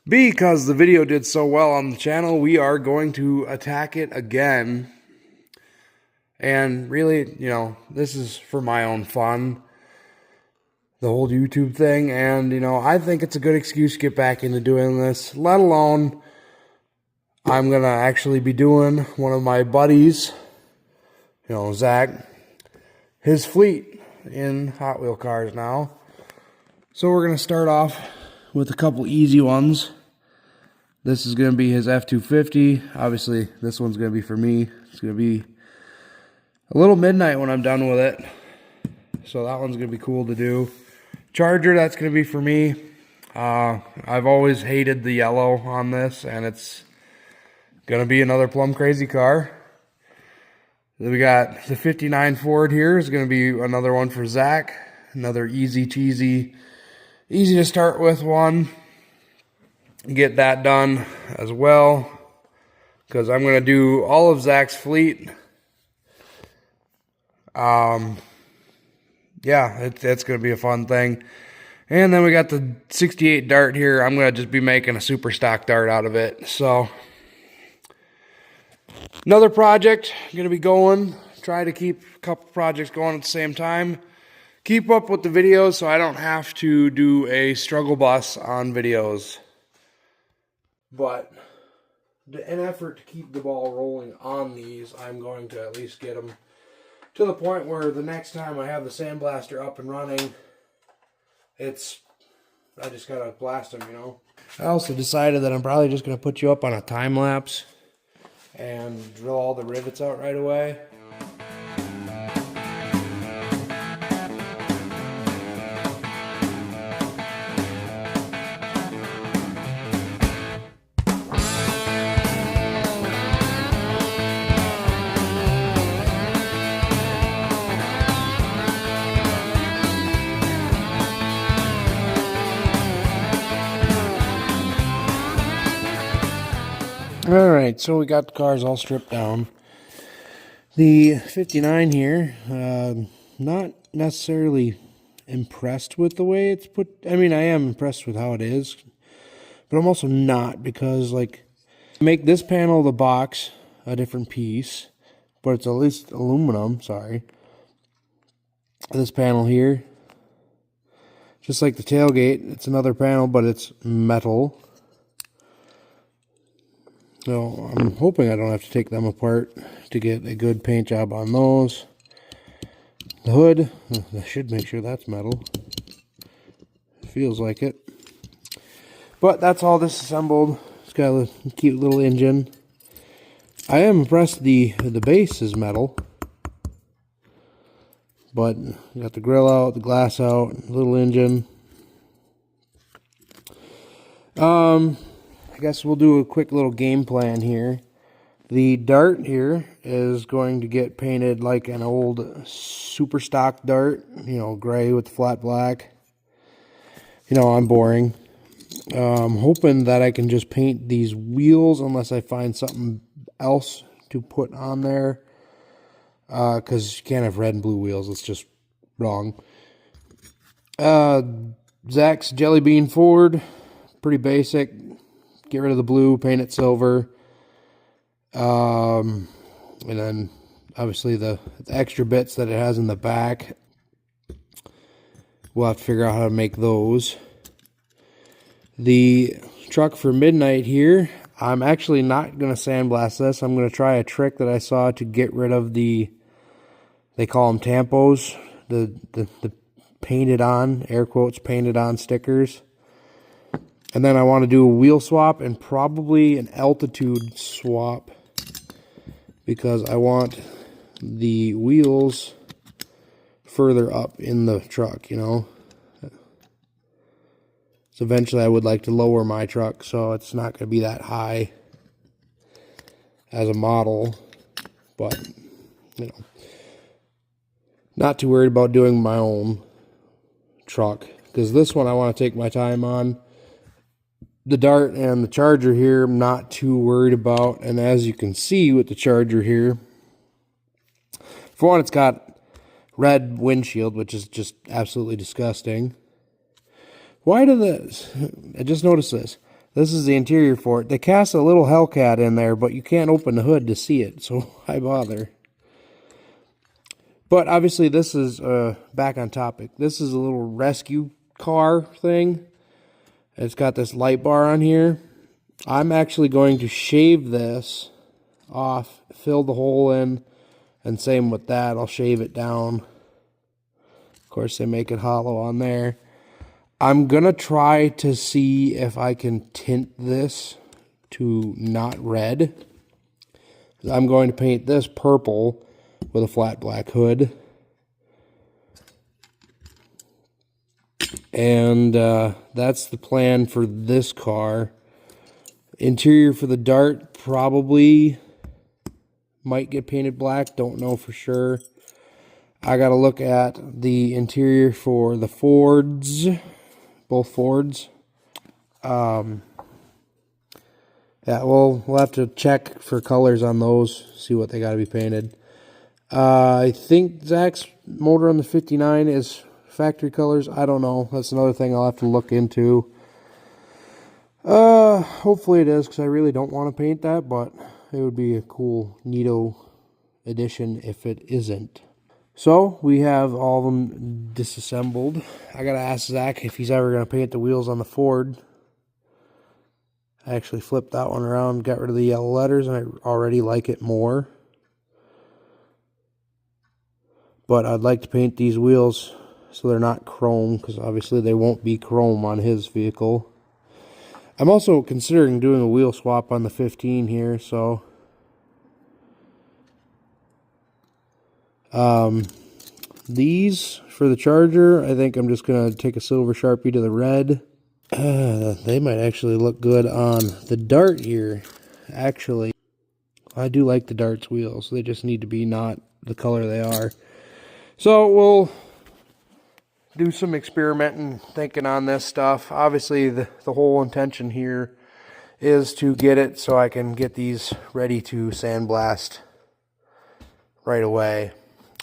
Because the video did so well on the channel, we are going to attack it again. And really, this is for my own fun, the whole YouTube thing. And, I think it's a good excuse to get back into doing this, let alone I'm going to actually be doing one of my buddies, Zach, his fleet in Hot Wheel cars now. So we're going to start off with a couple easy ones. This is going to be his F-250. Obviously, this one's going to be for me. It's going to be a little midnight when I'm done with it. So that one's going to be cool to do. Charger, that's going to be for me. I've always hated the yellow on this, and it's going to be another plum crazy car. Then we got the 59 Ford here. Is going to be another one for Zach. Another easy, cheesy, easy to start with one. Get that done as well, because I'm going to do all of Zach's fleet. Yeah, it's going to be a fun thing. And then we got the 68 Dart here. I'm going to just be making a super stock Dart out of it. So another project going to be going. Try to keep a couple projects going at the same time. Keep up with the videos so I don't have to do a struggle bus on videos. But in an effort to keep the ball rolling on these, I'm going to at least get them to the point where the next time I have the sandblaster up and running, I just gotta blast them, I also decided that I'm probably just gonna put you up on a time lapse and drill all the rivets out right away. Alright, so we got the cars all stripped down. The 59 here, not necessarily impressed with the way it's put. I mean, I am impressed with how it is, but I'm also not, because, make this panel of the box a different piece, but it's at least aluminum, sorry. This panel here, just like the tailgate, it's another panel, but it's metal. So I'm hoping I don't have to take them apart to get a good paint job on those. The hood, I should make sure that's metal. It feels like it. But that's all disassembled. It's got a cute little engine. I am impressed the base is metal. But you got the grill out, the glass out, little engine. I guess we'll do a quick little game plan here. The Dart here is going to get painted like an old super stock Dart, gray with flat black. I'm boring. I'm hoping that I can just paint these wheels unless I find something else to put on there. Because you can't have red and blue wheels. It's just wrong. Zach's Jelly Bean Ford, pretty basic. Get rid of the blue, paint it silver. And then obviously the extra bits that it has in the back, we'll have to figure out how to make those. The truck for midnight here, I'm actually not going to sandblast this. I'm going to try a trick that I saw to get rid of they call them tampos, the painted on, air quotes, painted on stickers. And then I want to do a wheel swap and probably an altitude swap, because I want the wheels further up in the truck, So eventually I would like to lower my truck so it's not going to be that high as a model. But, not too worried about doing my own truck, because this one I want to take my time on. The Dart and the Charger here, I'm not too worried about. And as you can see with the Charger here, for one, it's got red windshield, which is just absolutely disgusting. Why do this? I just noticed this. This is the interior for it. They cast a little Hellcat in there, but you can't open the hood to see it, so why bother? But obviously this is, back on topic, this is a little rescue car thing. It's got this light bar on here. I'm actually going to shave this off, fill the hole in, and same with that, I'll shave it down. Of course, they make it hollow on there. I'm going to try to see if I can tint this to not red. I'm going to paint this purple with a flat black hood. And that's the plan for this car. Interior for the Dart probably might get painted black. Don't know for sure. I got to look at the interior for the Fords. Both Fords. Yeah, we'll have to check for colors on those. See what they got to be painted. I think Zach's motor on the 59 is factory colors. I don't know. That's another thing I'll have to look into. Hopefully it is, because I really don't want to paint that, but it would be a cool, neato addition if it isn't. So, we have all of them disassembled. I gotta ask Zach if he's ever gonna paint the wheels on the Ford. I actually flipped that one around, got rid of the yellow letters, and I already like it more. But I'd like to paint these wheels so they're not chrome, because obviously they won't be chrome on his vehicle. I'm also considering doing a wheel swap on the 15 here, so these for the Charger, I think I'm just gonna take a silver Sharpie to the red. They might actually look good on the Dart here. Actually, I do like the Dart's wheels. They just need to be not the color they are. So we'll do some experimenting, thinking on this stuff. Obviously, the whole intention here is to get it so I can get these ready to sandblast right away.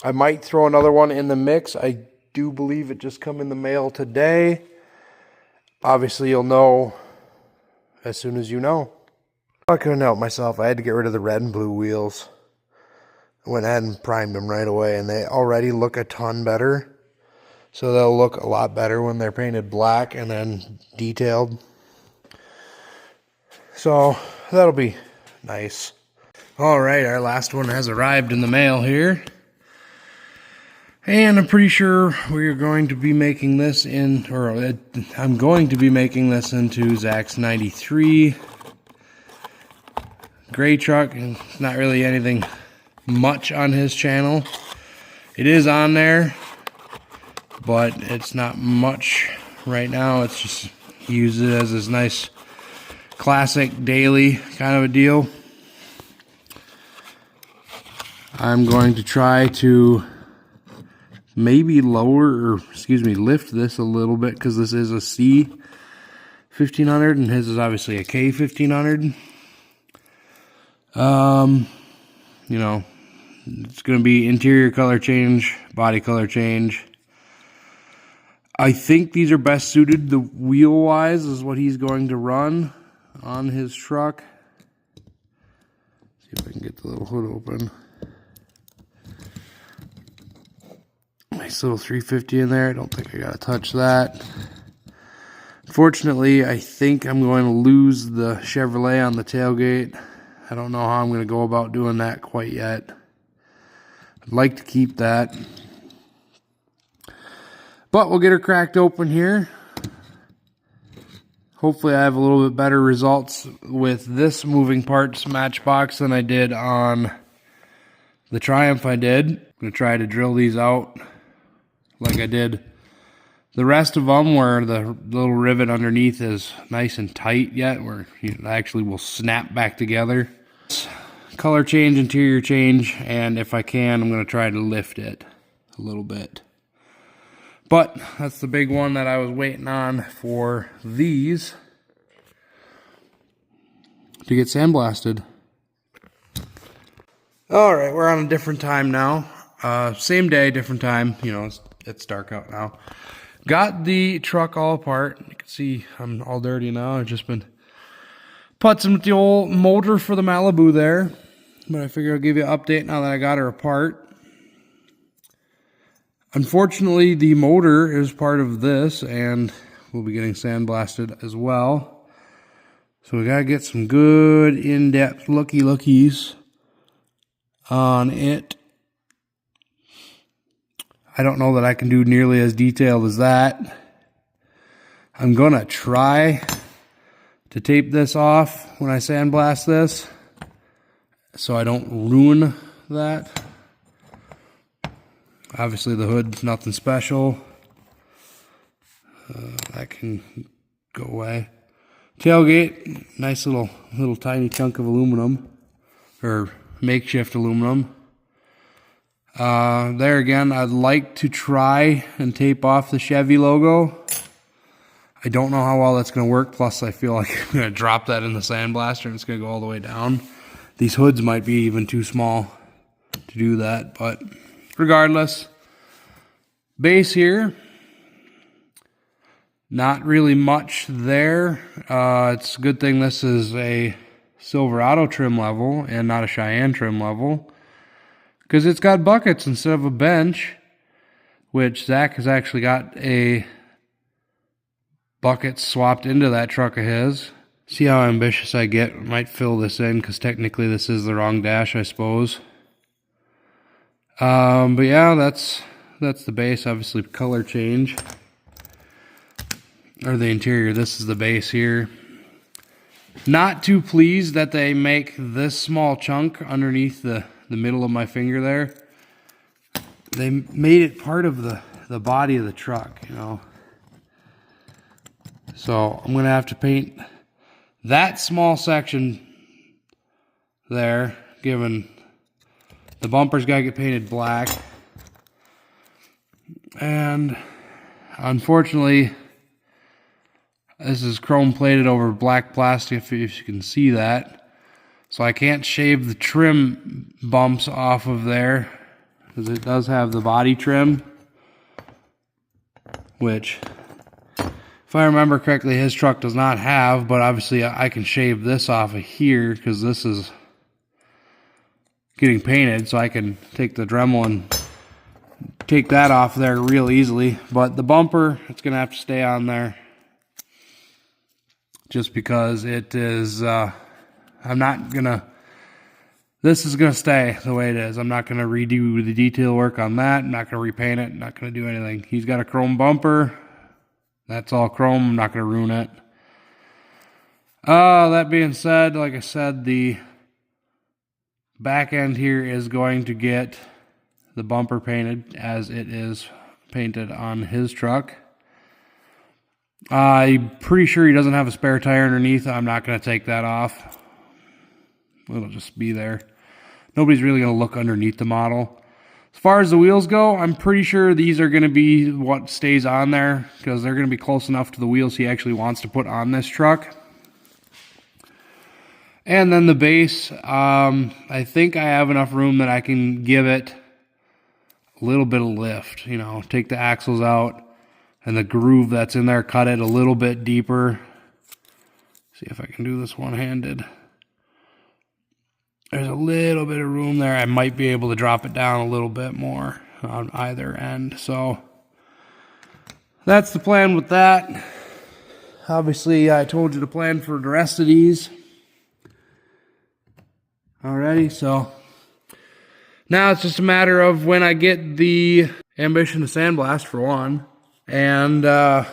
I might throw another one in the mix. I do believe it just come in the mail today. Obviously, you'll know as soon as you know. I couldn't help myself. I had to get rid of the red and blue wheels. I went ahead and primed them right away, and they already look a ton better. So they'll look a lot better when they're painted black and then detailed. So that'll be nice. All right, our last one has arrived in the mail here. And I'm pretty sure we're going to be making this in, or I'm going to be making this into Zach's 93 gray truck. And it's not really anything much on his channel. It is on there, but it's not much right now. It's just, he uses it as this nice classic daily kind of a deal. I'm going to try to maybe lower, or excuse me, lift this a little bit, because this is a C 1500 and his is obviously a K 1500. You know, it's going to be interior color change, body color change. I think these are best suited, the wheel wise is what he's going to run on his truck. See if I can get the little hood open. Nice little 350 in there. I don't think I gotta touch that. Fortunately, I think I'm going to lose the Chevrolet on the tailgate. I don't know how I'm going to go about doing that quite yet. I'd like to keep that. But we'll get her cracked open here. Hopefully I have a little bit better results with this moving parts matchbox than I did on the Triumph I did. I'm going to try to drill these out like I did the rest of them, where the little rivet underneath is nice and tight yet, where it actually will snap back together. Color change, interior change, and if I can, I'm going to try to lift it a little bit. But that's the big one that I was waiting on for these to get sandblasted. All right, we're on a different time now. Same day, different time. You know, it's dark out now. Got the truck all apart. You can see I'm all dirty now. I've just been putzing with the old motor for the Malibu there. But I figure I'll give you an update now that I got her apart. Unfortunately, the motor is part of this, and we'll be getting sandblasted as well. So we gotta get some good in-depth lookies on it. I don't know that I can do nearly as detailed as that. I'm gonna try to tape this off when I sandblast this, so I don't ruin that. Obviously the hood's nothing special. That can go away. Tailgate, nice little tiny chunk of aluminum, or makeshift aluminum. There again, I'd like to try and tape off the Chevy logo. I don't know how well that's going to work, plus I feel like I'm going to drop that in the sandblaster and it's going to go all the way down. These hoods might be even too small to do that, but regardless, base here, not really much there. It's a good thing this is a Silverado trim level and not a Cheyenne trim level, because it's got buckets instead of a bench, which Zach has actually got a bucket swapped into that truck of his. See how ambitious I get. I might fill this in because technically this is the wrong dash, I suppose. But yeah, that's the base. Obviously color change, or the interior. This is the base here. Not too pleased that they make this small chunk underneath the middle of my finger there. They made it part of the body of the truck, you know. So I'm gonna have to paint that small section there, given the bumper's gotta get painted black. And unfortunately, this is chrome plated over black plastic, if you can see that. So I can't shave the trim bumps off of there, because it does have the body trim, which, if I remember correctly, his truck does not have, but obviously I can shave this off of here because this is getting painted, so I can take the Dremel and take that off there real easily. But the bumper, it's going to have to stay on there just because it is, I'm not going to, this is going to stay the way it is. I'm not going to redo the detail work on that. I'm not going to repaint it. I'm not going to do anything. He's got a chrome bumper. That's all chrome. I'm not going to ruin it. That being said, like I said, the back end here is going to get the bumper painted as it is painted on his truck. I'm pretty sure he doesn't have a spare tire underneath. I'm not going to take that off. It'll just be there. Nobody's really going to look underneath the model. As far as the wheels go, I'm pretty sure these are going to be what stays on there, because they're going to be close enough to the wheels he actually wants to put on this truck. And then the base, I think I have enough room that I can give it a little bit of lift. You know, take the axles out and the groove that's in there, cut it a little bit deeper. See if I can do this one-handed. There's a little bit of room there. I might be able to drop it down a little bit more on either end. So that's the plan with that. Obviously, I told you to plan for the rest of these already. So now it's just a matter of when I get the ambition to sandblast, for one. And I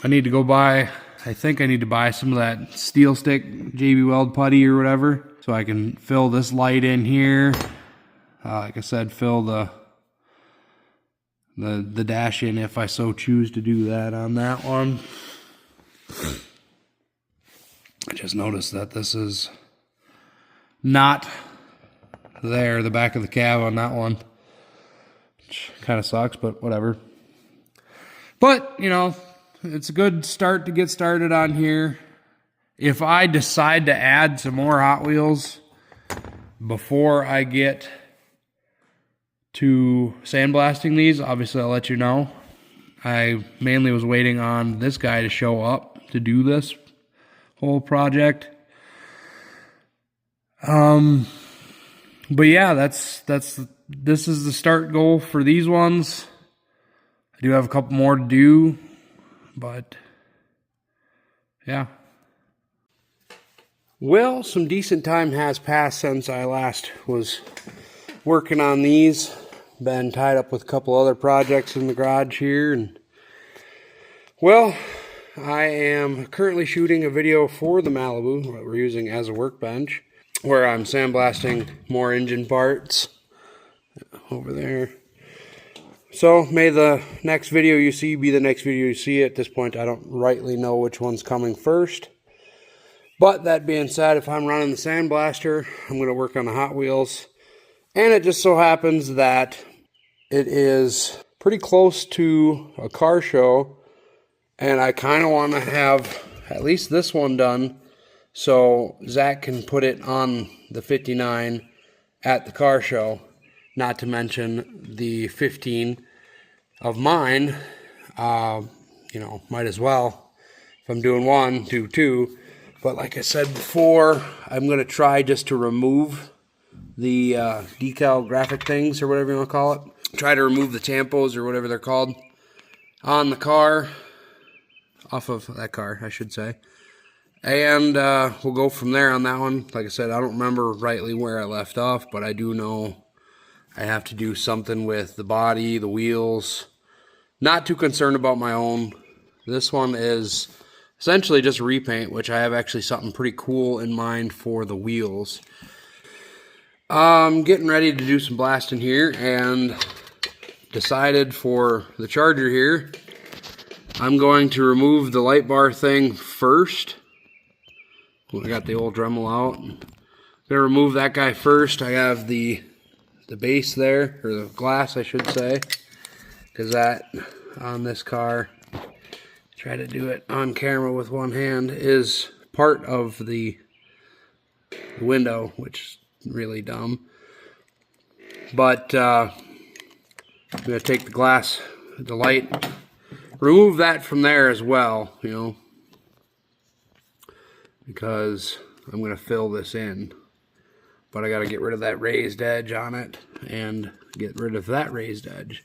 need to go buy, I think I need to buy some of that steel stick JB Weld putty or whatever, so I can fill this light in here. Like I said, fill the dash in if I so choose to do that on that one. I just noticed that this is not there, the back of the cab on that one, which kind of sucks, but whatever. But, you know, it's a good start to get started on here. If I decide to add some more Hot Wheels before I get to sandblasting these, obviously I'll let you know. I mainly was waiting on this guy to show up to do this whole project. But yeah, this is the start goal for these ones. I do have a couple more to do, but yeah. Well, some decent time has passed since I last was working on these. Been tied up with a couple other projects in the garage here, and well, I am currently shooting a video for the Malibu that we're using as a workbench, where I'm sandblasting more engine parts over there. So may the next video you see be the next video you see. At this point, I don't rightly know which one's coming first. But that being said, if I'm running the sandblaster, I'm going to work on the Hot Wheels. And it just so happens that it is pretty close to a car show, and I kind of want to have at least this one done so Zach can put it on the 59 at the car show, not to mention the 15 of mine. You know, might as well, if I'm doing one, do two. But like I said before, I'm going to try just to remove the decal graphic things, or whatever you want to call it. Try to remove the tampos, or whatever they're called, on the car. Off of that car, I should say. And we'll go from there on that one. Like I said, I don't remember rightly where I left off, but I do know I have to do something with the body, the wheels. Not too concerned about my own. This one is essentially just repaint, which I have actually something pretty cool in mind for the wheels. I'm getting ready to do some blasting here, and decided for the charger here, I'm going to remove the light bar thing first. I got the old Dremel out. I'm gonna remove that guy first. I have the base there, or the glass I should say, because that on this car, try to do it on camera with one hand, is part of the window, which is really dumb. But I'm gonna take the glass, the light, remove that from there as well, you know, because I'm going to fill this in. But I got to get rid of that raised edge on it and get rid of that raised edge.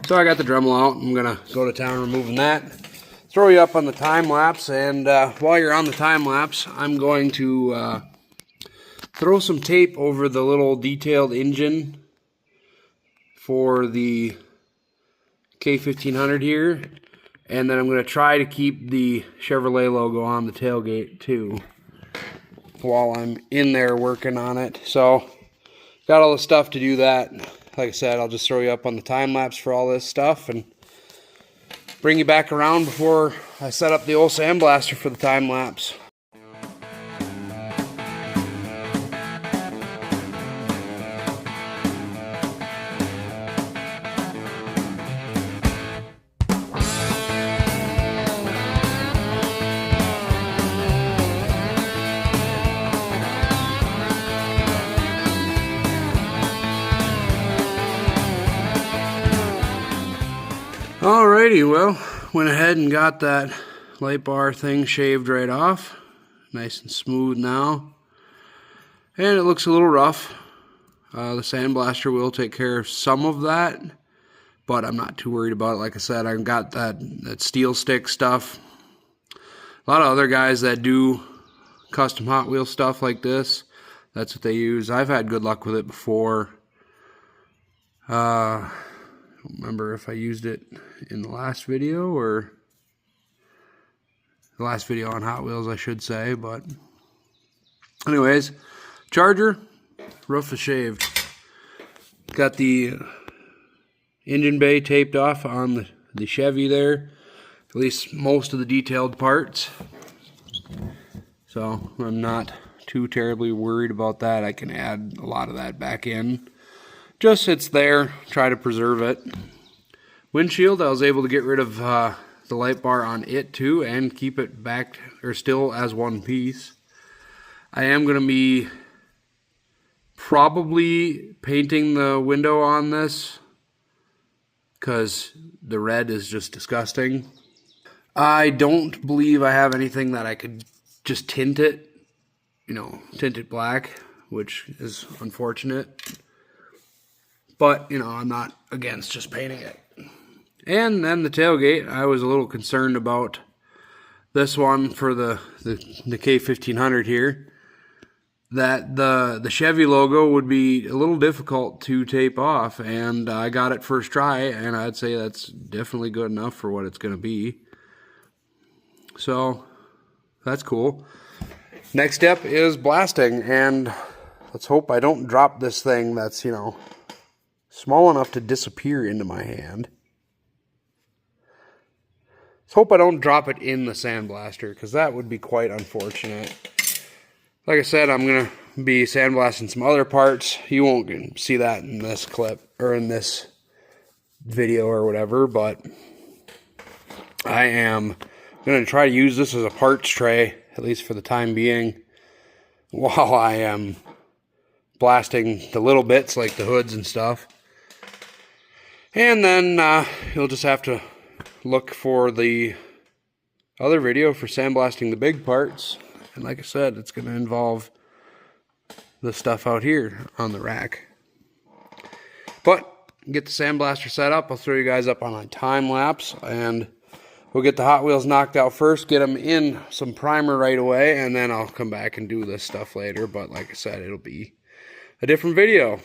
So I got the Dremel out. I'm going to go to town removing that. Throw you up on the time lapse, and while you're on the time lapse, I'm going to throw some tape over the little detailed engine for the K1500 here. And then I'm going to try to keep the Chevrolet logo on the tailgate too while I'm in there working on it. So, got all the stuff to do that. Like I said, I'll just throw you up on the time lapse for all this stuff and bring you back around before I set up the old sandblaster for the time lapse. Alrighty, well, went ahead and got that light bar thing shaved right off. Nice and smooth now. And it looks a little rough. The sandblaster will take care of some of that, but I'm not too worried about it. Like I said, I've got that steel stick stuff. A lot of other guys that do custom Hot Wheel stuff like this, that's what they use. I've had good luck with it before. I don't remember if I used it in the last video, or the last video on Hot Wheels, I should say. But anyways, charger, roof is shaved. Got the engine bay taped off on the Chevy there, at least most of the detailed parts. So I'm not too terribly worried about that. I can add a lot of that back in. Just sits there, try to preserve it. Windshield, I was able to get rid of the light bar on it too, and keep it back, or still as one piece. I am going to be probably painting the window on this, because the red is just disgusting. I don't believe I have anything that I could just tint it, you know, tint it black which is unfortunate. But, you know, I'm not against just painting it. And then the tailgate, I was a little concerned about this one for the K1500 here, that the Chevy logo would be a little difficult to tape off, and I got it first try, and I'd say that's definitely good enough for what it's going to be. So that's cool. Next step is blasting, and let's hope I don't drop this thing that's, you know, small enough to disappear into my hand. Let's hope I don't drop it in the sandblaster, because that would be quite unfortunate. Like I said, I'm going to be sandblasting some other parts. You won't see that in this clip, or in this video or whatever, but I am going to try to use this as a parts tray, at least for the time being, while I am blasting the little bits like the hoods and stuff. And then you'll just have to look for the other video for sandblasting the big parts. And like I said, it's going to involve the stuff out here on the rack. But get the sandblaster set up. I'll throw you guys up on a time lapse, and we'll get the Hot Wheels knocked out first, get them in some primer right away, and then I'll come back and do this stuff later. But like I said, it'll be a different video.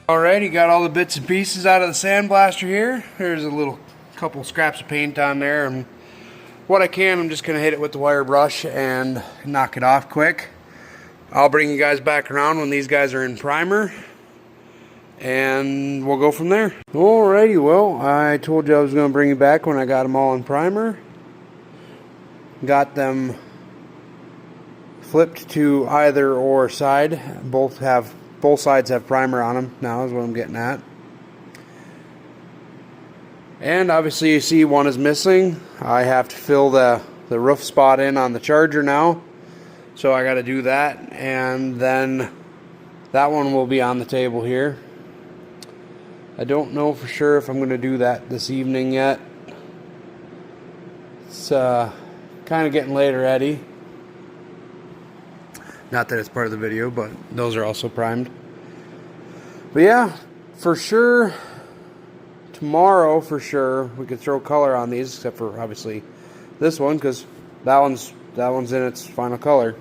Alrighty, got all the bits and pieces out of the sandblaster here. There's a little couple scraps of paint on there, and what I can, I'm just going to hit it with the wire brush and knock it off quick. I'll bring you guys back around when these guys are in primer, and we'll go from there. Alrighty, well, I told you I was going to bring you back when I got them all in primer. Got them flipped to either or side. Both sides have primer on them now, is what I'm getting at. And obviously you see one is missing. I have to fill the roof spot in on the Charger now. So I got to do that, and then that one will be on the table here. I don't know for sure if I'm going to do that this evening yet. It's kind of getting late already. Not that it's part of the video, but those are also primed. But yeah, for sure, tomorrow for sure, we could throw color on these, except for obviously this one, because that one's in its final color.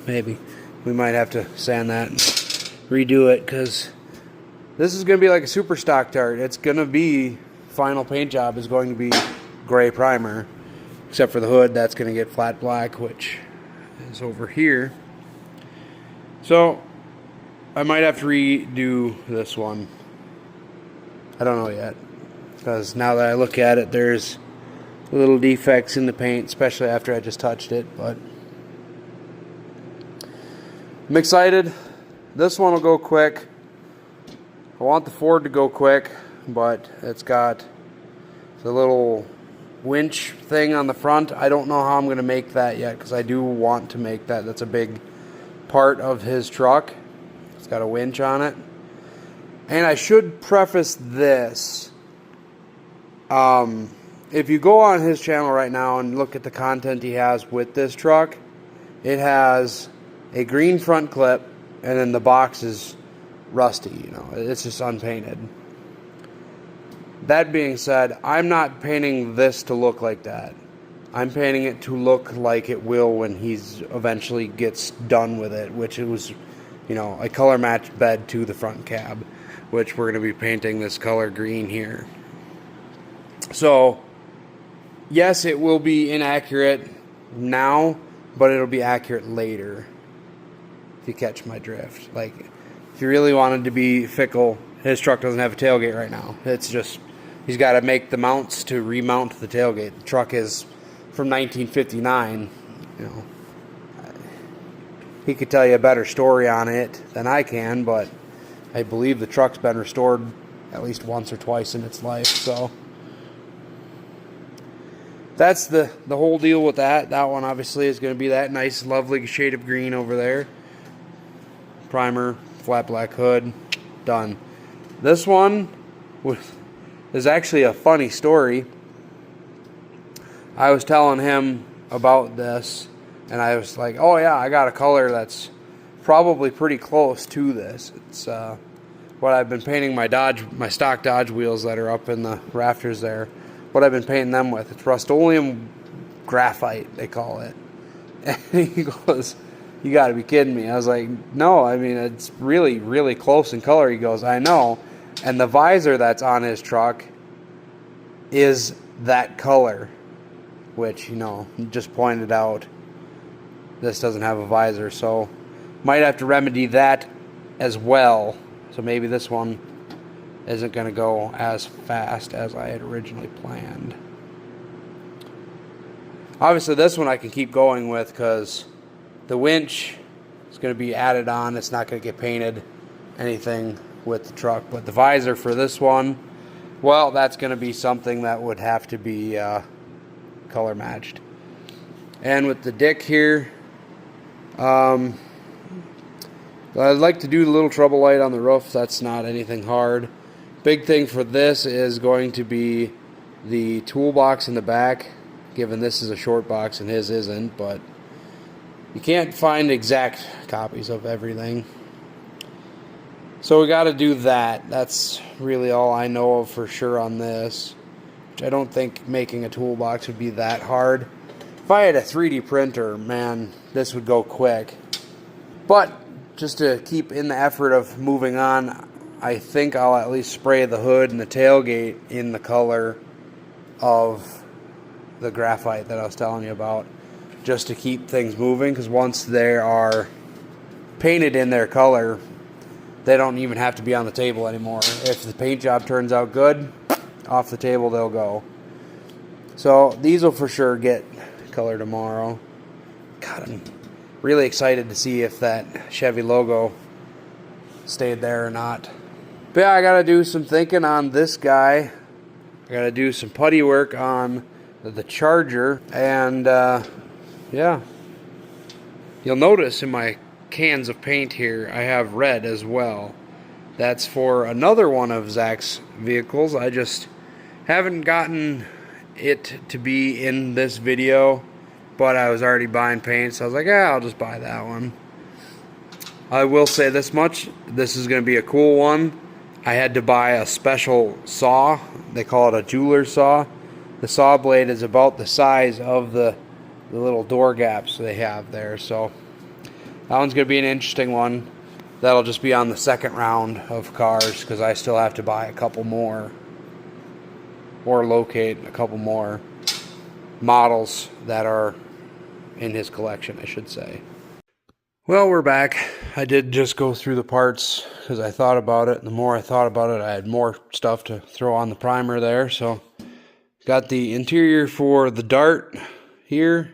Maybe. We might have to sand that and redo it, because this is going to be like a super stock dart. It's going to be... final paint job is going to be gray primer, except for the hood. That's going to get flat black, which is over here. So I might have to redo this one. I don't know yet, because now that I look at it, there's little defects in the paint, especially after I just touched it. But I'm excited. This one will go quick. I want the Ford to go quick, but it's got the little winch thing on the front. I don't know how I'm going to make that yet, because I do want to make that. That's a big part of his truck. It's got a winch on it. And I should preface this. If you go on his channel right now and look at the content he has with this truck, it has a green front clip, and then the box is rusty. You know, it's just unpainted. That being said, I'm not painting this to look like that. I'm painting it to look like it will when he's eventually gets done with it, which it was, you know, a color matched bed to the front cab, which we're going to be painting this color green here. So, yes, it will be inaccurate now, but it'll be accurate later, if you catch my drift. Like, if you really wanted to be fickle, his truck doesn't have a tailgate right now. It's just, he's got to make the mounts to remount the tailgate. The truck is from 1959, you know. He could tell you a better story on it than I can, but I believe the truck's been restored at least once or twice in its life, so that's the whole deal with that. That one obviously is going to be that nice, lovely shade of green over there. Primer, flat black hood, done. This one is actually a funny story. I was telling him about this, and I was like, oh yeah, I got a color that's probably pretty close to this. It's what I've been painting my stock Dodge wheels that are up in the rafters there. What I've been painting them with. It's Rust-Oleum graphite, they call it. And he goes, you got to be kidding me. I was like, no, I mean, it's really, really close in color. He goes, I know. And the visor that's on his truck is that color, which, you know, just pointed out this doesn't have a visor, so might have to remedy that as well. So maybe this one isn't going to go as fast as I had originally planned. Obviously this one I can keep going with because the winch is going to be added on. It's not going to get painted anything with the truck, but the visor for this one, well, that's going to be something that would have to be color matched. And with the dick here, I'd like to do the little trouble light on the roof. That's not anything hard. Big thing for this is going to be the toolbox in the back, given this is a short box and his isn't, but you can't find exact copies of everything. So we got to do that. That's really all I know of for sure on this, which I don't think making a toolbox would be that hard. If I had a 3D printer, man, this would go quick. But just to keep in the effort of moving on, I think I'll at least spray the hood and the tailgate in the color of the graphite that I was telling you about, just to keep things moving, because once they are painted in their color, they don't even have to be on the table anymore. If the paint job turns out good, off the table they'll go. So these will for sure get color tomorrow. God, I'm really excited to see if that Chevy logo stayed there or not. But yeah, I gotta do some thinking on this guy. I gotta do some putty work on the Charger, and yeah, you'll notice in my cans of paint here I have red as well. That's for another one of Zach's vehicles. I just haven't gotten it to be in this video, but I was already buying paint, so I was like, yeah, I'll just buy that one. I will say this much, this is going to be a cool one. I had to buy a special saw. They call it a jeweler's saw. The saw blade is about the size of the little door gaps they have there, so that one's going to be an interesting one. That'll just be on the second round of cars, because I still have to buy a couple more, or locate a couple more models that are in his collection, I should say. Well, we're back. I did just go through the parts because I thought about it. And the more I thought about it, I had more stuff to throw on the primer there. So got the interior for the Dart here,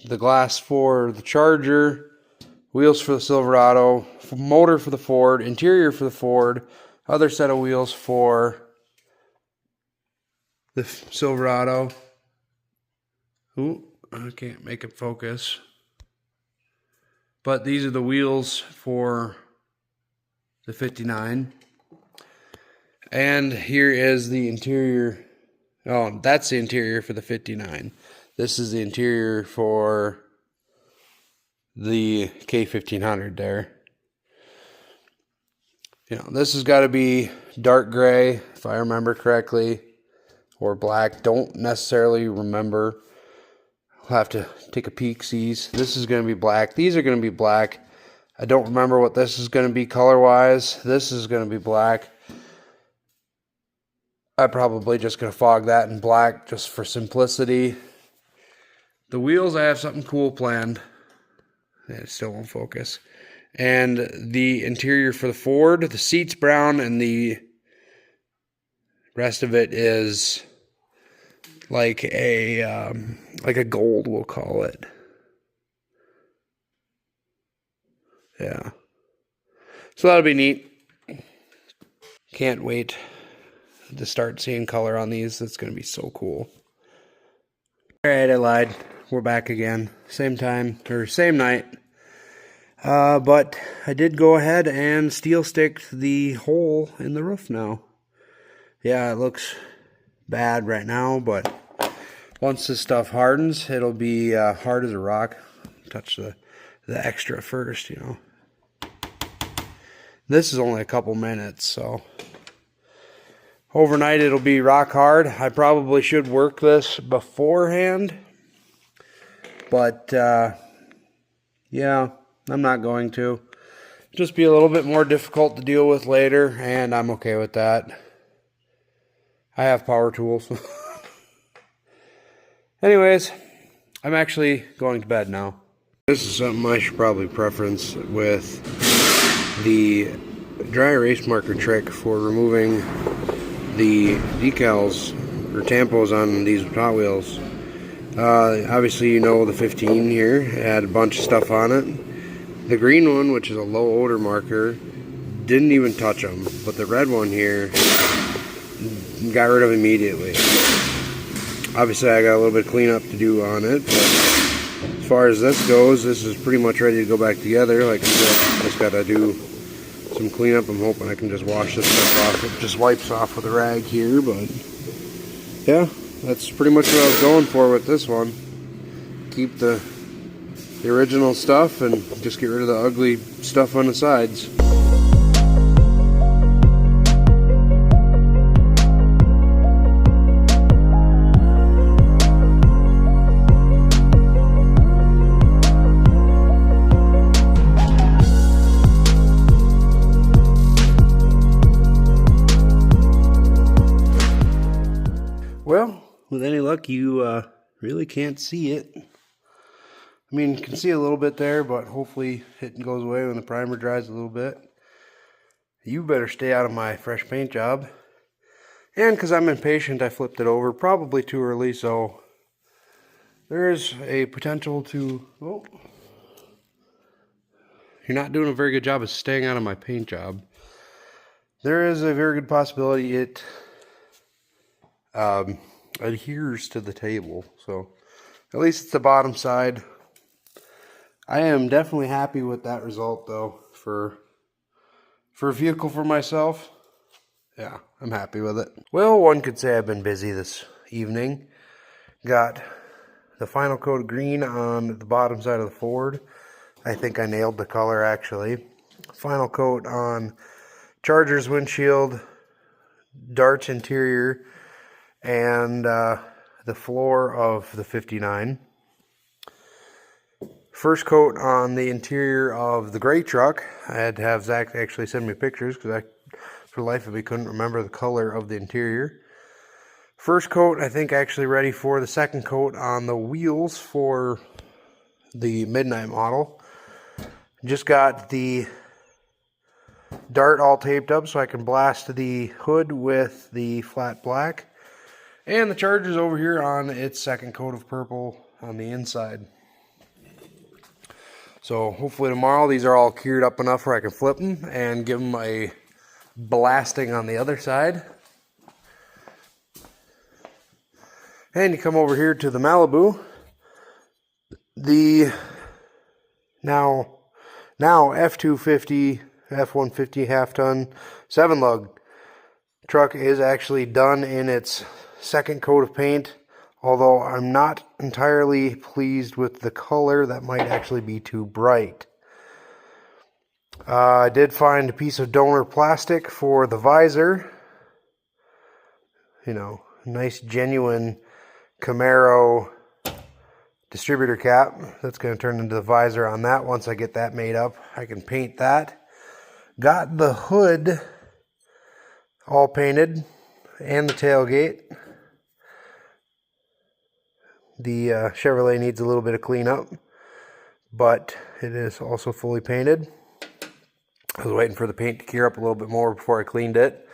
the glass for the Charger, wheels for the Silverado, motor for the Ford, interior for the Ford, other set of wheels for the Silverado. Ooh, I can't make it focus. But these are the wheels for the 59. And here is the interior. Oh, that's the interior for the 59. This is the interior for the K1500 there. You know, this has got to be dark gray, if I remember correctly, or black. Don't necessarily remember. I'll have to take a peek, see. This is going to be black. These are going to be black. I don't remember what this is going to be color-wise. This is going to be black. I'm probably just going to fog that in black just for simplicity. The wheels, I have something cool planned. It still won't focus. And the interior for the Ford, the seat's brown, and the rest of it is like a gold, we'll call it. Yeah. So that'll be neat. Can't wait to start seeing color on these. That's going to be so cool. Alright, I lied. We're back again. Same time, or same night. But I did go ahead and steel stick the hole in the roof now. Yeah, it looks bad right now, but once this stuff hardens, it'll be hard as a rock. Touch the extra first, you know. This is only a couple minutes, so overnight it'll be rock hard. I probably should work this beforehand, but yeah, I'm not going to. Just be a little bit more difficult to deal with later, and I'm okay with that. I have power tools. Anyways, I'm actually going to bed now. This is something I should probably preference with the dry erase marker trick for removing the decals or tampos on these Hot Wheels. Obviously, you know the 15 here, it had a bunch of stuff on it. The green one, which is a low odor marker, didn't even touch them, but the red one here got rid of immediately. Obviously, I got a little bit of cleanup to do on it, but as far as this goes, this is pretty much ready to go back together. Like I said, I just gotta do some cleanup. I'm hoping I can just wash this stuff off. It just wipes off with a rag here, but yeah, that's pretty much what I was going for with this one. Keep the original stuff and just get rid of the ugly stuff on the sides. Well, with any luck, you really can't see it. I mean, you can see a little bit there, but hopefully it goes away when the primer dries a little bit. You better stay out of my fresh paint job. And because I'm impatient, I flipped it over, probably too early, so there is a potential to... Oh, you're not doing a very good job of staying out of my paint job. There is a very good possibility it adheres to the table, so at least it's the bottom side. I am definitely happy with that result, though, for a vehicle for myself. Yeah, I'm happy with it. Well, one could say I've been busy this evening. Got the final coat of green on the bottom side of the Ford. I think I nailed the color, actually. Final coat on Charger's windshield, Dart's interior, and the floor of the 59. First coat on the interior of the gray truck. I had to have Zach actually send me pictures because I, for the life of me, couldn't remember the color of the interior. First coat, I think, actually ready for the second coat on the wheels for the Midnight model. Just got the Dart all taped up so I can blast the hood with the flat black. And the Charger's over here on its second coat of purple on the inside. So hopefully tomorrow these are all cured up enough where I can flip them and give them a blasting on the other side. And you come over here to the Malibu. The now F250, F150 half-ton 7-lug truck is actually done in its second coat of paint, although I'm not entirely pleased with the color. That might actually be too bright. I did find a piece of donor plastic for the visor. You know, nice genuine Camaro distributor cap. That's going to turn into the visor on that. Once I get that made up, I can paint that. Got the hood all painted and the tailgate. The Chevrolet needs a little bit of cleanup, but it is also fully painted. I was waiting for the paint to cure up a little bit more before I cleaned it.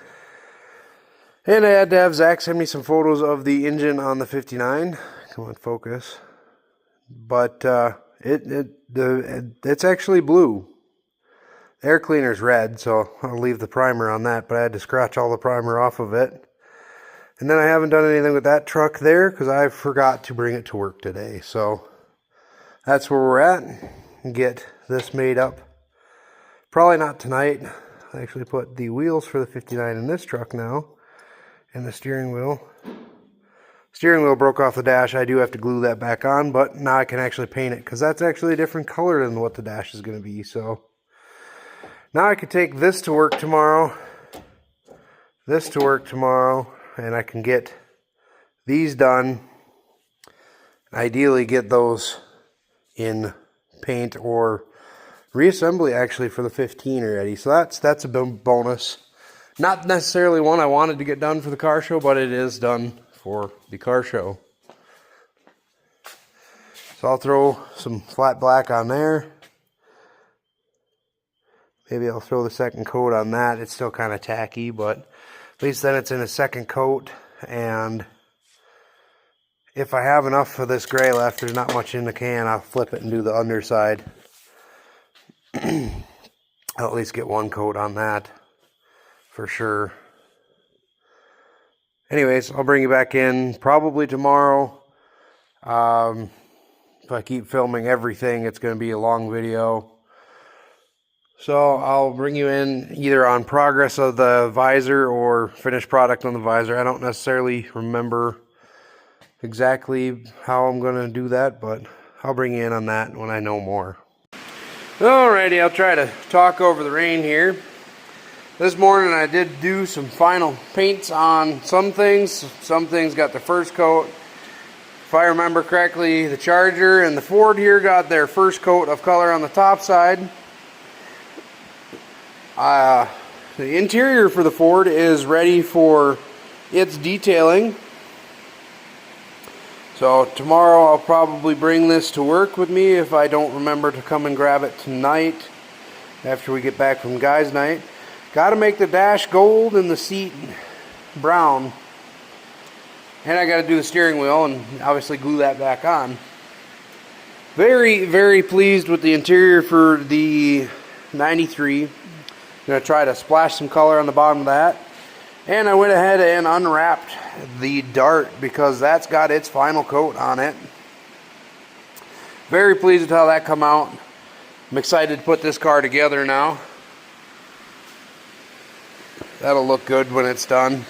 And I had to have Zach send me some photos of the engine on the 59. Come on, focus. But it's actually blue. The air cleaner's red, so I'll leave the primer on that, but I had to scratch all the primer off of it. And then I haven't done anything with that truck there because I forgot to bring it to work today. So that's where we're at. Get this made up. Probably not tonight. I actually put the wheels for the 59 in this truck now. And the steering wheel. Steering wheel broke off the dash. I do have to glue that back on, but now I can actually paint it because that's actually a different color than what the dash is going to be. So now I can take this to work tomorrow, this to work tomorrow, and I can get these done. Ideally get those in paint or reassembly actually for the 15 already. So that's a bonus. Not necessarily one I wanted to get done for the car show, but it is done for the car show. So I'll throw some flat black on there. Maybe I'll throw the second coat on that. It's still kind of tacky, but at least then it's in a second coat. And if I have enough of this gray left, there's not much in the can, I'll flip it and do the underside. I'll at least get one coat on that for sure. Anyways, I'll bring you back in probably tomorrow. If I keep filming everything, it's going to be a long video. So I'll bring you in either on progress of the visor or finished product on the visor. I don't necessarily remember exactly how I'm going to do that, but I'll bring you in on that when I know more. Alrighty, I'll try to talk over the rain here. This morning I did do some final paints on some things. Some things got their first coat. If I remember correctly, the Charger and the Ford here got their first coat of color on the top side. The interior for the Ford is ready for its detailing. So tomorrow I'll probably bring this to work with me if I don't remember to come and grab it tonight after we get back from guys' night. Got to make the dash gold and the seat brown. And I got to do the steering wheel and obviously glue that back on. Very, very pleased with the interior for the 93. I'm going to try to splash some color on the bottom of that. And I went ahead and unwrapped the Dart because that's got its final coat on it. Very pleased with how that come out. I'm excited to put this car together now. That'll look good when it's done.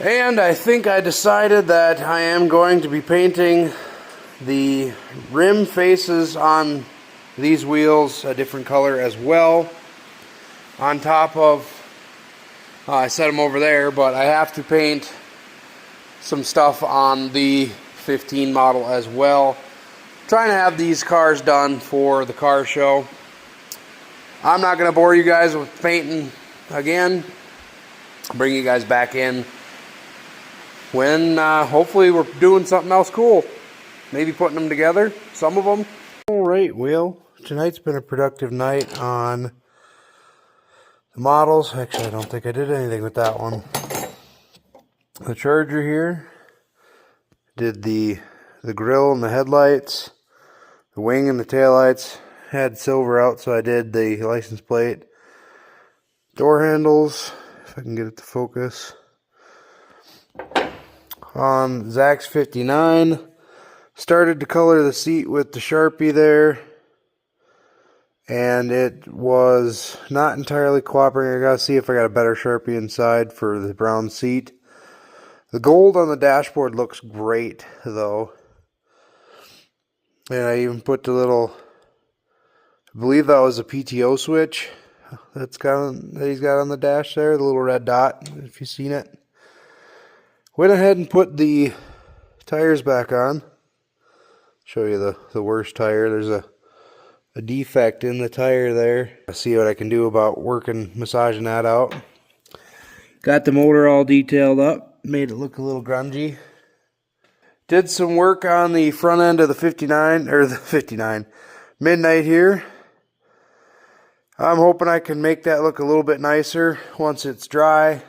And I think I decided that I am going to be painting the rim faces on these wheels a different color as well. On top of, I set them over there, but I have to paint some stuff on the 15 model as well. Trying to have these cars done for the car show. I'm not going to bore you guys with painting again. I'll bring you guys back in when hopefully we're doing something else cool. Maybe putting them together, some of them. Alright, Will. Tonight's been a productive night on the models. Actually, I don't think I did anything with that one. The Charger here. Did the grill and the headlights. The wing and the taillights. Had silver out, so I did the license plate. Door handles, if I can get it to focus. On Zach's 59, started to color the seat with the Sharpie there. And it was not entirely cooperating. I gotta see if I got a better Sharpie inside for the brown seat. The gold on the dashboard looks great, though. And I even put the little, I believe that was a PTO switch that he's got on the dash there, the little red dot, if you've seen it. Went ahead and put the tires back on. Show you the worst tire. There's a defect in the tire there. I'll see what I can do about massaging that out. Got the motor all detailed up. Made it look a little grungy. Did some work on the front end of the 59, or the 59 Midnight here. I'm hoping I can make that look a little bit nicer once it's dry.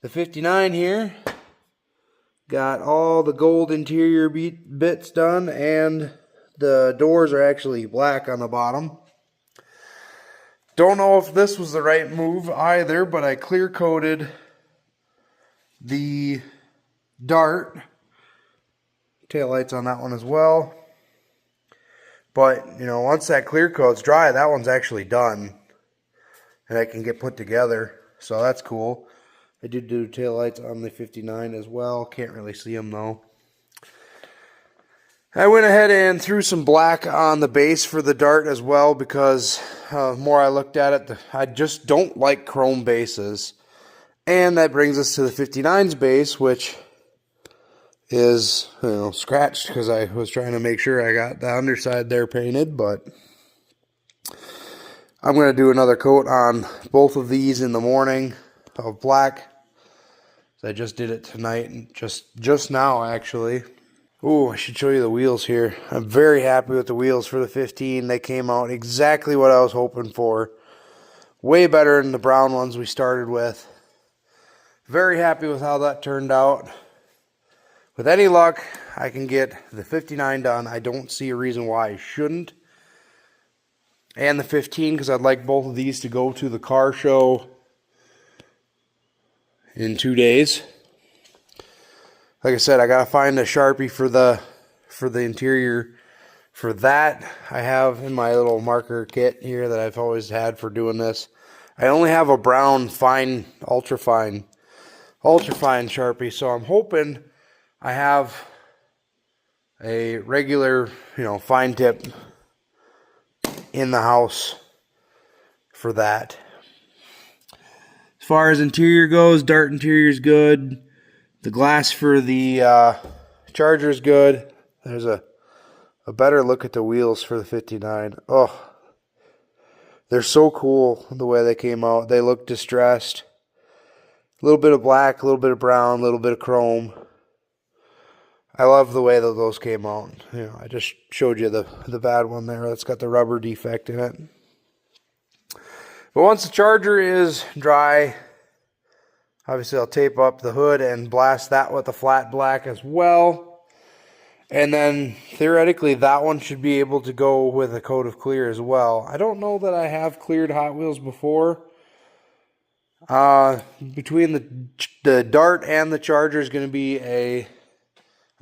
The 59 here, got all the gold interior bits done, and the doors are actually black on the bottom. Don't know if this was the right move either, but I clear coated the dart. Taillights on that one as well. But, you know, once that clear coat's dry, that one's actually done. And I can get put together. So that's cool. I did do taillights on the 59 as well. Can't really see them though. I went ahead and threw some black on the base for the dart as well, because the more I looked at it, I just don't like chrome bases. And that brings us to the 59's base, which is, you know, scratched because I was trying to make sure I got the underside there painted, but I'm going to do another coat on both of these in the morning of black. I just did it tonight, just now actually. Ooh, I should show you the wheels here. I'm very happy with the wheels for the 15. They came out exactly what I was hoping for. Way better than the brown ones we started with. Very happy with how that turned out. With any luck, I can get the 59 done. I don't see a reason why I shouldn't. And the 15, because I'd like both of these to go to the car show in 2 days. Like I said, I gotta find a Sharpie for the interior. For that, I have in my little marker kit here that I've always had for doing this. I only have a brown fine, ultra fine Sharpie, so I'm hoping I have a regular, you know, fine tip in the house for that. As far as interior goes, dart interior is good. The glass for the Charger is good. There's a better look at the wheels for the 59. Oh, they're so cool the way they came out. They look distressed. A little bit of black, a little bit of brown, a little bit of chrome. I love the way that those came out. You know, I just showed you the bad one there. That's got the rubber defect in it. But once the Charger is dry, obviously I'll tape up the hood and blast that with a flat black as well. And then theoretically that one should be able to go with a coat of clear as well. I don't know that I have cleared Hot Wheels before. Between the Dart and the Charger is going to be a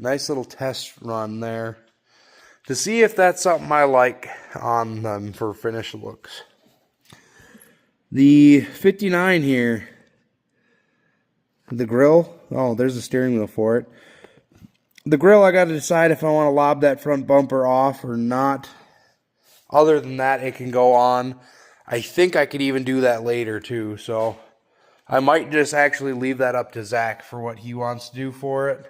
nice little test run there to see if that's something I like on them for finished looks. The 59 here, the grill, oh, there's a steering wheel for it. The grill, I got to decide if I want to lob that front bumper off or not. Other than that, it can go on. I think I could even do that later too, so I might just actually leave that up to Zach for what he wants to do for it.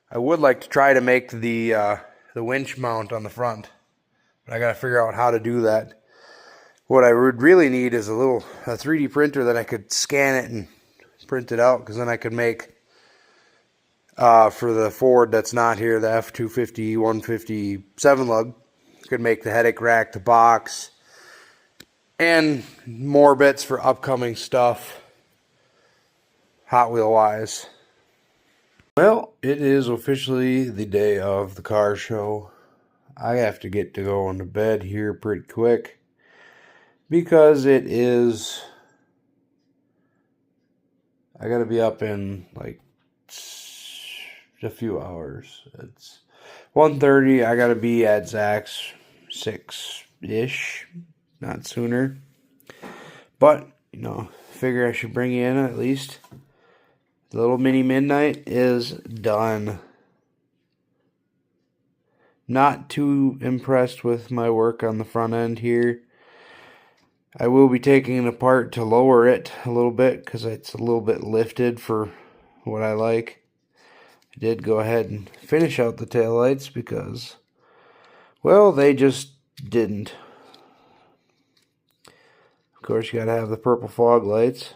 I would like to try to make the winch mount on the front, but I got to figure out how to do that. What I would really need is a 3D printer that I could scan it and print it out, because then I could make for the Ford that's not here, the F250 150 7-lug, could make the headache rack, the box, and more bits for upcoming stuff, Hot Wheel wise. Well, it is officially the day of the car show. I have to get to going to bed here pretty quick because it is, I gotta be up in like a few hours. It's 1:30. I gotta be at Zach's 6-ish, not sooner. But, you know, figure I should bring you in at least. The little mini Midnight is done. Not too impressed with my work on the front end here. I will be taking it apart to lower it a little bit because it's a little bit lifted for what I like. I did go ahead and finish out the taillights because, well, they just didn't. Of course, you gotta have the purple fog lights.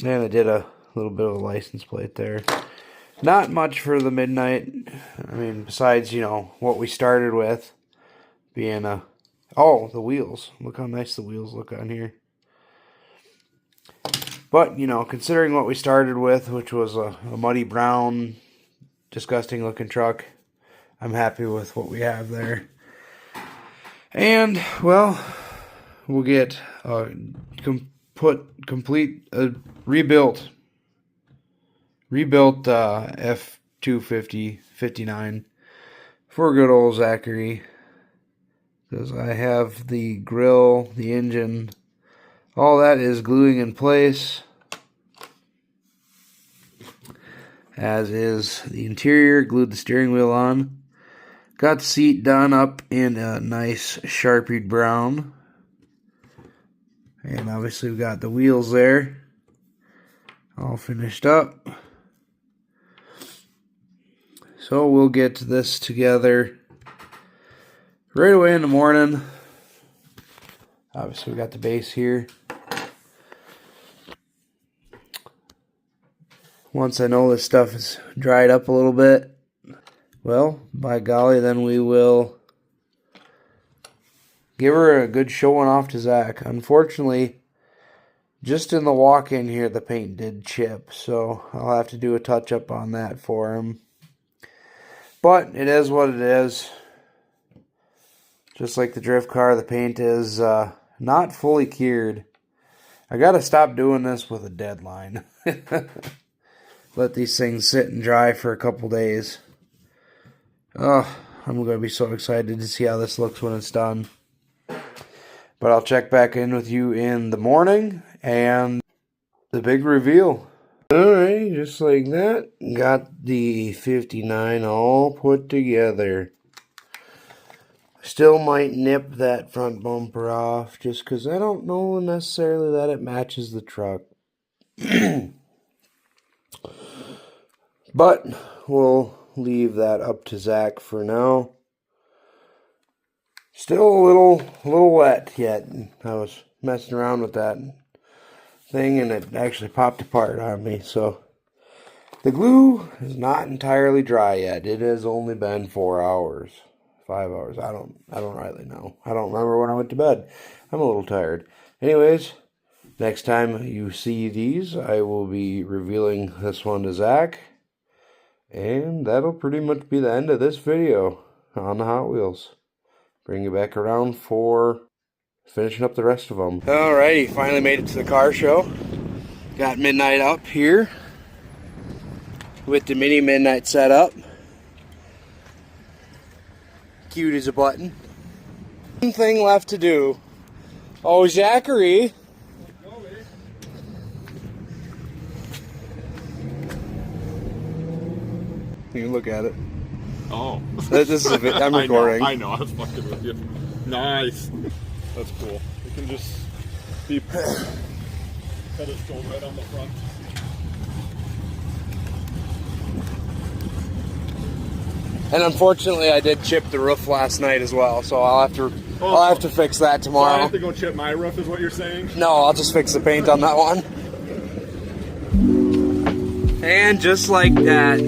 And I did a little bit of a license plate there. Not much for the midnight. I mean, besides, you know, what we started with being a... Oh, the wheels. Look how nice the wheels look on here. But, you know, considering what we started with, which was a muddy brown, disgusting looking truck, I'm happy with what we have there. And, well, we'll get rebuilt F-250 59 for good old Zachary. Because I have the grill, the engine, all that is gluing in place. As is the interior, glued the steering wheel on. Got the seat done up in a nice Sharpied brown. And obviously we got the wheels there. All finished up. So we'll get this together right away in the morning. Obviously we got the base here. Once I know this stuff is dried up a little bit, well, by golly, then we will give her a good showing off to Zach. Unfortunately, just in the walk-in here, the paint did chip, so I'll have to do a touch-up on that for him. But it is what it is. Just like the drift car, the paint is not fully cured. I gotta stop doing this with a deadline. Let these things sit and dry for a couple days. Oh, I'm going to be so excited to see how this looks when it's done. But I'll check back in with you in the morning and the big reveal. Alright, just like that. Got the 59 all put together. Still might nip that front bumper off just because I don't know necessarily that it matches the truck. But we'll leave that up to Zach for now. Still a little wet yet. I was messing around with that thing and it actually popped apart on me. So the glue is not entirely dry yet. It has only been 4 hours, 5 hours. I don't rightly know. I don't remember when I went to bed. I'm a little tired. Anyways, next time you see these, I will be revealing this one to Zach. And that'll pretty much be the end of this video on the Hot Wheels. Bring you back around for finishing up the rest of them. Alrighty, finally made it to the car show. Got midnight up here with the mini midnight setup. Cute as a button. One thing left to do. Oh, Zachary. You can look at it. Oh. This is I'm recording. I know, I was fucking with you. Nice. That's cool. We can just be pedestal right on the front. And unfortunately, I did chip the roof last night as well, so I'll have to fix that tomorrow. So I have to go chip my roof, is what you're saying? No, I'll just fix the paint on that one. And just like that,